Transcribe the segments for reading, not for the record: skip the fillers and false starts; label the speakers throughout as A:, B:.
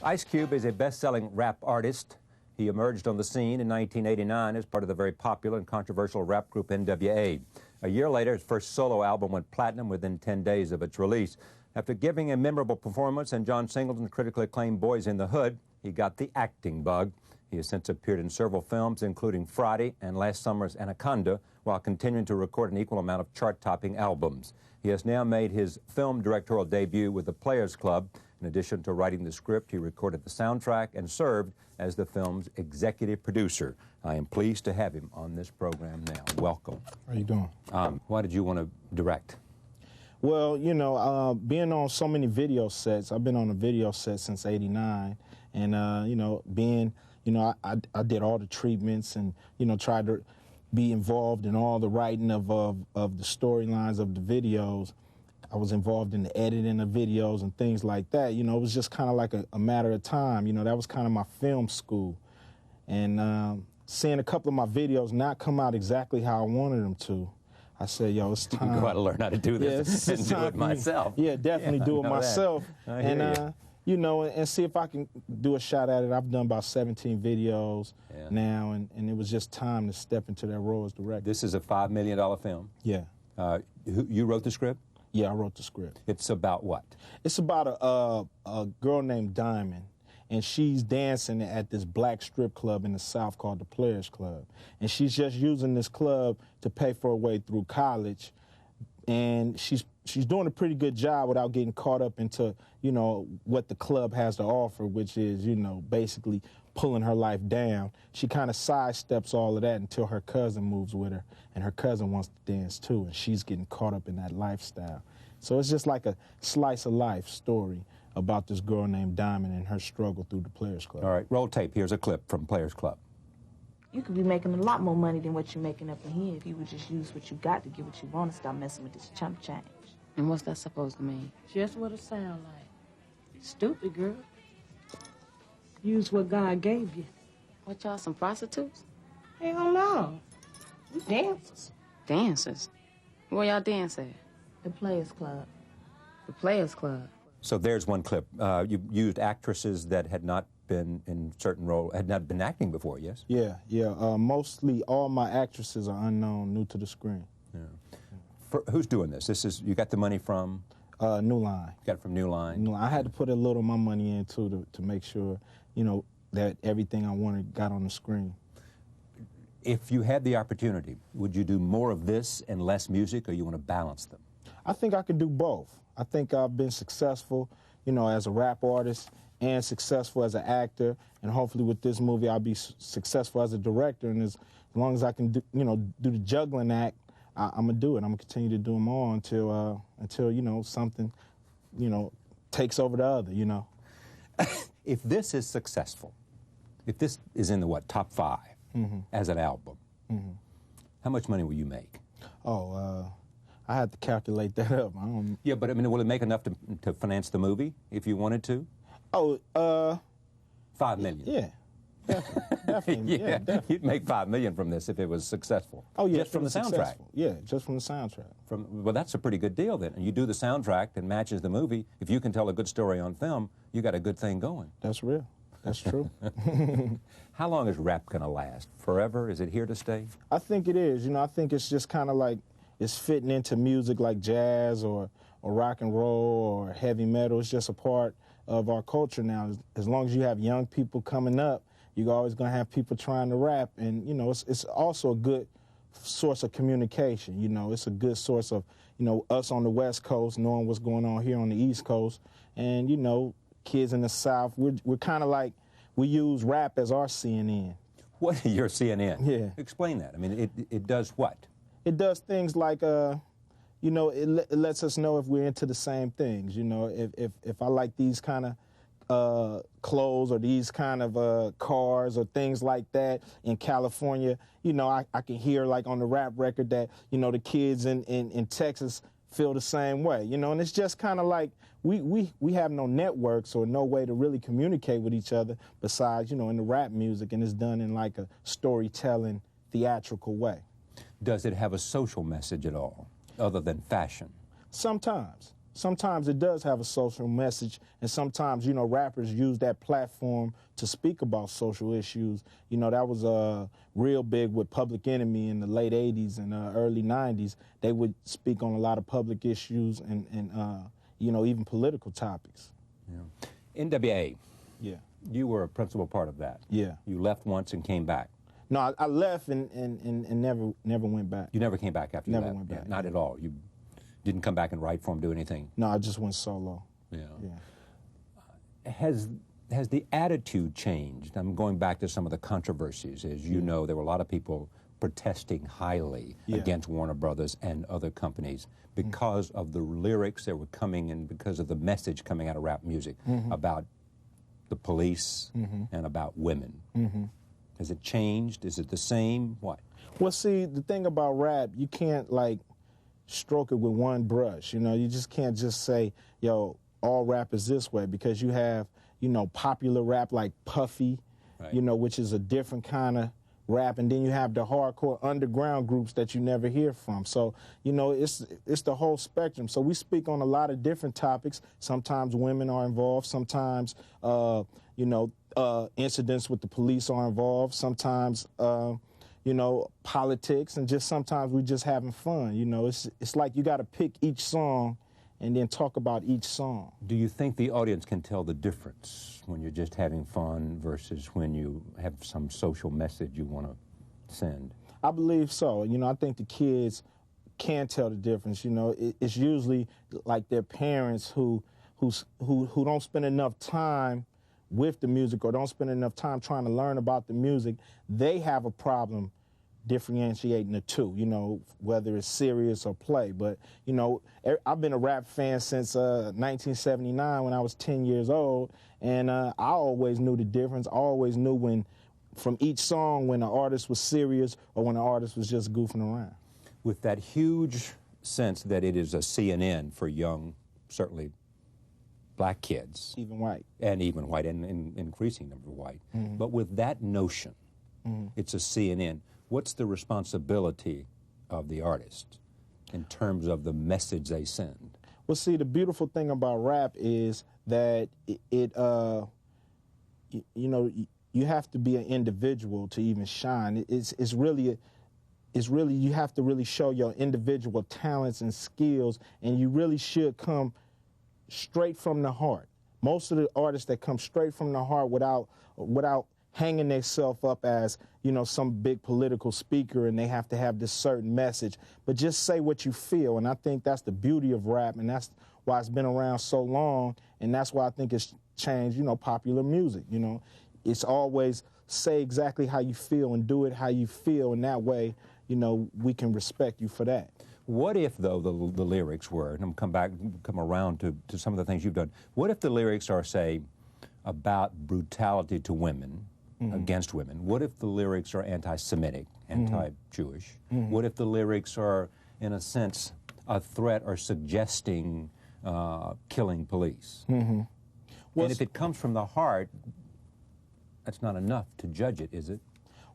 A: Ice Cube is a best-selling rap artist. He emerged on the scene in 1989 as part of the very popular and controversial rap group NWA. A year later, his first solo album went platinum within 10 days of its release. After giving a memorable performance in John Singleton's critically acclaimed Boys in the Hood, he got the acting bug. He has since appeared in several films, including Friday and last summer's Anaconda, while continuing to record an equal amount of chart-topping albums. He has now made his film directorial debut with the Players Club. In addition to writing the script, he recorded the soundtrack and served as the film's executive producer. I am pleased to have him on this program now. Welcome.
B: How you doing?
A: Why did you want to direct?
B: Well, you know, being on so many video sets, I've been on a video set since '89, and, you know, I did all the treatments and, you know, tried to be involved in all the writing of the storylines of the videos. I was involved in the editing of videos and things like that. You know, it was just kind of like a matter of time. You know, that was kind of my film school. And seeing a couple of my videos not come out exactly how I wanted them to, I said, yo, it's time.
A: You go out and learn how to do this and do it myself.
B: Yeah, definitely do it myself. And, you know, and see if I can do a shot at it. I've done about 17 videos now, and it was just time to step into that role as director.
A: This is a $5 million film.
B: Yeah.
A: You wrote the script?
B: Yeah, I wrote the script.
A: It's about what?
B: It's about a girl named Diamond, and she's dancing at this black strip club in the South called the Players Club. And she's just using this club to pay for her way through college. And she's doing a pretty good job without getting caught up into, you know, what the club has to offer, which is, you know, basically pulling her life down. She kind of sidesteps all of that until her cousin moves with her, and her cousin wants to dance too, and she's getting caught up in that lifestyle. So it's just like a slice of life story about this girl named Diamond and her struggle through the Players Club.
A: All right, roll tape. Here's a clip from Players Club.
C: You could be making a lot more money than what you're making up in here if you would just use what you got to get what you want and stop messing with this chump change.
D: And what's that supposed to mean?
C: Just what it sound like. Stupid, girl. Use what God gave you.
D: What, y'all, some prostitutes?
C: Hell no. We dancers.
D: Dancers? Where y'all dance at?
C: The Players Club.
D: The Players Club.
A: So there's one clip. You used actresses that had not been in certain roles, had not been acting before, yes?
B: Yeah. Mostly all my actresses are unknown, new to the screen.
A: Yeah. Who's doing this? You got the money from?
B: New Line.
A: You got it from New Line?
B: I had to put a little of my money in, too, to make sure, you know, that everything I wanted got on the screen.
A: If you had the opportunity, would you do more of this and less music, or you want to balance them?
B: I think I could do both. I think I've been successful, you know, as a rap artist and successful as an actor, and hopefully with this movie I'll be successful as a director, and as long as I can do, you know, do the juggling act, I'm going to do it. I'm going to continue to do them all until, you know, something, you know, takes over the other, you know.
A: If this is successful, if this is in the, top 5 as an album, how much money will you make?
B: I had to calculate that up.
A: Yeah, but I mean, will it make enough to finance the movie if you wanted to? $5 million.
B: Yeah. Definitely.
A: Yeah, definitely. You'd make $5 million from this if it was successful.
B: Oh, yeah.
A: Just from the soundtrack.
B: Yeah, just from the soundtrack.
A: Well, that's a pretty good deal then. And you do the soundtrack that matches the movie. If you can tell a good story on film, you got a good thing going.
B: That's real. That's true.
A: How long is rap going to last? Forever? Is it here to stay?
B: I think it is. You know, I think it's just kind of like it's fitting into music like jazz or rock and roll or heavy metal. It's just a part of our culture now. As long as you have young people coming up, you're always going to have people trying to rap. And, you know, it's also a good source of communication. You know, it's a good source of, you know, us on the West Coast knowing what's going on here on the East Coast. And, you know, kids in the South, we're kind of like, we use rap as our CNN.
A: What? Your CNN?
B: Yeah.
A: Explain that. I mean, it does what?
B: It does things like, you know, it lets us know if we're into the same things. You know, if I like these kind of clothes or these kind of cars or things like that in California, you know, I can hear like on the rap record that, you know, the kids in Texas feel the same way, you know, and it's just kind of like we have no networks or no way to really communicate with each other besides, you know, in the rap music, and it's done in like a storytelling, theatrical way. Does it have a social message at all, other than fashion? Sometimes. sometimes it does have a social message, and sometimes, you know, rappers use that platform to speak about social issues. You know, that was real big with Public Enemy in the late 80s and early 90s. They would speak on a lot of public issues and you know, even political topics.
A: Yeah. NWA,
B: Yeah.
A: you were a principal part of that.
B: Yeah.
A: You left once and came back.
B: No, I left and never went back.
A: You never came back after you
B: Never
A: left?
B: went back.
A: Yeah, not at all. You didn't come back and write for him, do anything?
B: No, I just went solo.
A: Yeah.
B: Yeah.
A: Has the attitude changed? I'm going back to some of the controversies. As you know, there were a lot of people protesting highly against Warner Brothers and other companies because of the lyrics that were coming and because of the message coming out of rap music about the police and about women. Has it changed? Is it the same? What?
B: Well, see, the thing about rap, you can't, like, stroke it with one brush. You know, you just can't just say, yo, all rap is this way, because you have, you know, popular rap like Puffy, you know, which is a different kind of rap, and then you have the hardcore underground groups that you never hear from. So, you know, it's the whole spectrum. So we speak on a lot of different topics. Sometimes women are involved. Sometimes, you know, incidents with the police are involved. Sometimes, you know, politics, and just sometimes we just having fun. You know, it's like you got to pick each song and then talk about each song.
A: Do you think the audience can tell the difference when you're just having fun versus when you have some social message you want to send?
B: I believe so. You know, I think the kids can tell the difference. You know, it's usually like their parents who don't spend enough time with the music or don't spend enough time trying to learn about the music. They have a problem differentiating the two, you know, whether it's serious or play. But, you know, I've been a rap fan since 1979 when I was 10 years old, and I always knew the difference. I always knew when, from each song, when the artist was serious or when the artist was just goofing around.
A: With that huge sense that it is a CNN for young, certainly black kids.
B: Even white.
A: And even white, and increasing number of white. But with that notion, it's a CNN. What's the responsibility of the artist in terms of the message they send?
B: Well, see, the beautiful thing about rap is that you know, you have to be an individual to even shine. It's really you have to really show your individual talents and skills, and you really should come straight from the heart. Most of the artists that come straight from the heart without hanging themselves up as, you know, some big political speaker and they have to have this certain message, but just say what you feel. And I think that's the beauty of rap, and that's why it's been around so long, and that's why I think it's changed, you know, popular music. You know, it's always say exactly how you feel and do it how you feel, and that way, you know, we can respect you for that.
A: What if, though, the lyrics were, and I'm come around to some of the things you've done, what if the lyrics are, say, about brutality to women, against women? What if the lyrics are anti-Semitic, anti-Jewish? What if the lyrics are, in a sense, a threat or suggesting killing police? And if it comes from the heart, that's not enough to judge it, is it?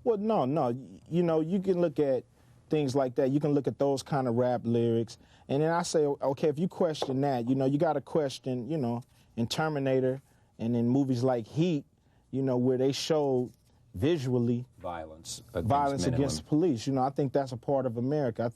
B: Well, no. You know, you can look at things like that. You can look at those kind of rap lyrics, and then I say, okay, if you question that, you know, you got to question, you know, in Terminator and in movies like Heat, you know, where they showed visually
A: Violence
B: against police. You know, I think that's a part of America. I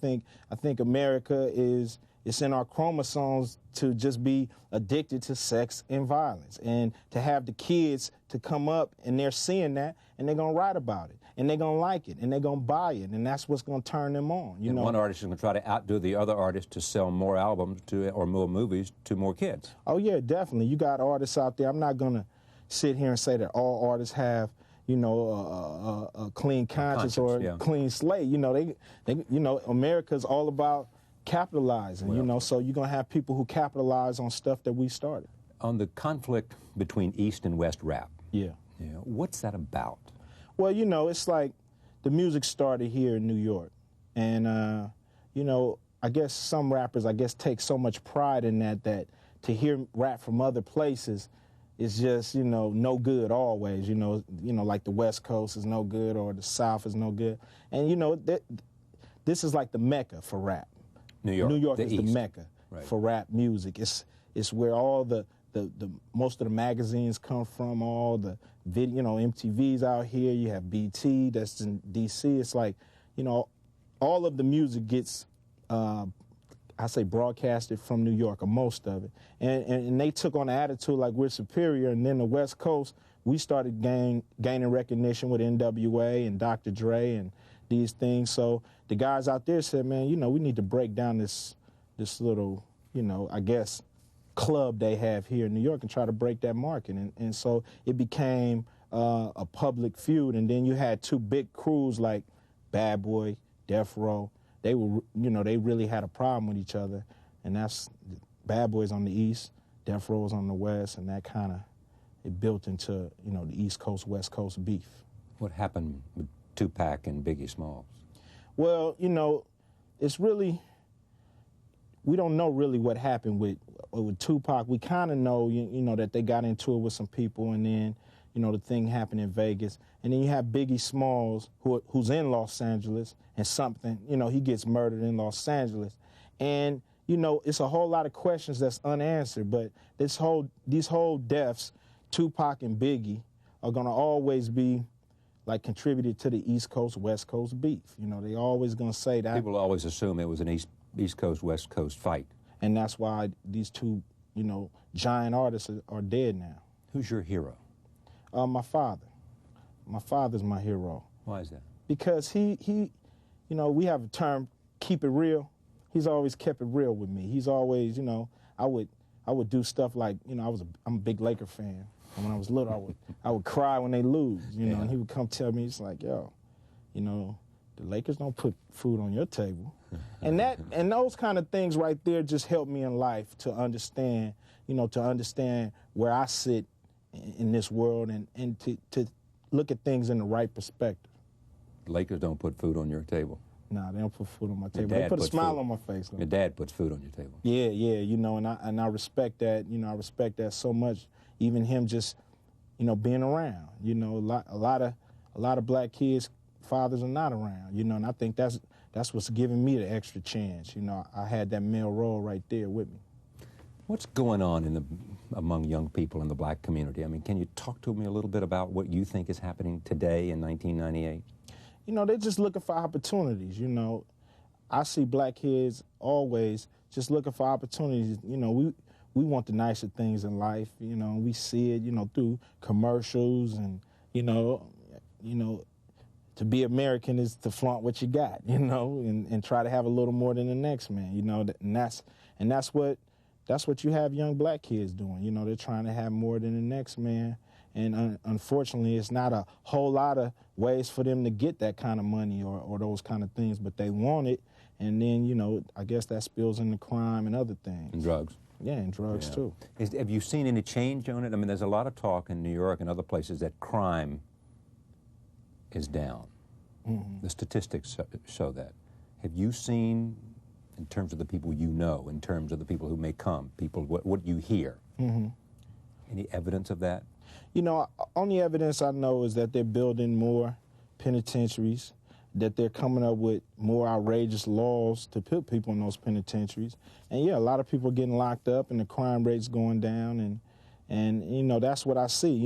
B: think America it's in our chromosomes to just be addicted to sex and violence, and to have the kids to come up and they're seeing that and they're gonna write about it and they're gonna like it and they're gonna buy it, and that's what's gonna turn them on. You know,
A: one artist is going to try to outdo the other artist to sell more albums or more movies to more kids.
B: Oh yeah, definitely. You got artists out there. I'm not gonna sit here and say that all artists have, you know, a clean conscience or a clean slate. You know, they you know, America's all about capitalizing. Well, you know, so you're gonna have people who capitalize on stuff that we started.
A: On the conflict between East and West rap.
B: Yeah.
A: What's that about?
B: Well, you know, it's like the music started here in New York, and you know, I guess some rappers, take so much pride in that to hear rap from other places is just, you know, no good always. You know, like the West Coast is no good or the South is no good, and you know this is like the Mecca for rap.
A: New York
B: is
A: the
B: Mecca. for rap music. It's where all the most of the magazines come from, all the video, MTV's out here. You have BT that's in DC. It's like, all of the music gets, I say, broadcasted from New York, or most of it. And they took on the attitude like we're superior. And then the West Coast, we started gaining recognition with NWA and Dr. Dre and these things. So the guys out there said, man, we need to break down this little, I guess, club they have here in New York and try to break that market. And so it became a public feud. And then you had two big crews like Bad Boy, Death Row. They were, they really had a problem with each other. And that's Bad Boy's on the East, Death Row's on the West, and that kind of, it built into, the East Coast, West Coast beef.
A: What happened with Tupac and Biggie Smalls?
B: Well, it's really, we don't know really what happened with Tupac. We kind of know, that they got into it with some people, and then, the thing happened in Vegas. And then you have Biggie Smalls, who's in Los Angeles, and something, he gets murdered in Los Angeles. And, it's a whole lot of questions that's unanswered, but these whole deaths, Tupac and Biggie, are going to always be, like, contributed to the East Coast, West Coast beef. They always going to say that. People
A: always assume it was an East Coast, West Coast fight.
B: And that's why these two, giant artists are dead now.
A: Who's your hero?
B: My father. My father's my hero.
A: Why is that? Because
B: he we have a term, keep it real. He's always kept it real with me. He's always, I would do stuff like, I'm a big Laker fan. And when I was little, I would cry when they lose, and he would come tell me, it's like, yo, the Lakers don't put food on your table. and those kind of things right there just help me in life to understand, where I sit in this world and to look at things in the right perspective.
A: The Lakers don't put food on your table.
B: Nah, they don't put food on my table. They put a smile on my face.
A: Your dad puts food on your table.
B: Yeah, and I respect that. I respect that so much. Even him just, being around. A lot of black kids, fathers are not around. And I think that's what's giving me the extra chance. I had that male role right there with me.
A: What's going on among young people in the black community? I mean, can you talk to me a little bit about what you think is happening today in 1998?
B: They're just looking for opportunities. I see black kids always just looking for opportunities. We want the nicer things in life. We see it, through commercials and, to be American is to flaunt what you got, and try to have a little more than the next man, and that's what you have young black kids doing. They're trying to have more than the next man. And unfortunately, it's not a whole lot of ways for them to get that kind of money or those kind of things, but they want it. And then, I guess that spills into crime and other things.
A: And drugs.
B: Yeah, and drugs, too.
A: Have you seen any change on it? I mean, there's a lot of talk in New York and other places that crime is down. Mm-hmm. The statistics show that. Have you seen, in terms of the people you know, in terms of the people who may come, what you hear, any evidence of that?
B: Only evidence I know is that they're building more penitentiaries, that they're coming up with more outrageous laws to put people in those penitentiaries. And, yeah, a lot of people are getting locked up and the crime rate's going down. And that's what I see.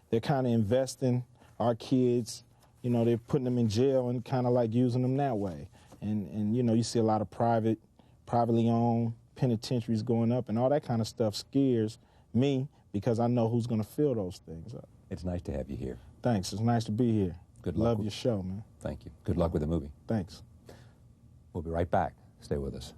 B: They're kind of investing our kids. They're putting them in jail and kind of like using them that way. And you see a lot of privately owned penitentiaries going up, and all that kind of stuff scares me because I know who's going to fill those things up.
A: It's nice to have you here.
B: Thanks. It's nice to be here.
A: Good luck.
B: Love your show, man.
A: Thank you. Good luck with the movie.
B: Thanks.
A: We'll be right back. Stay with us.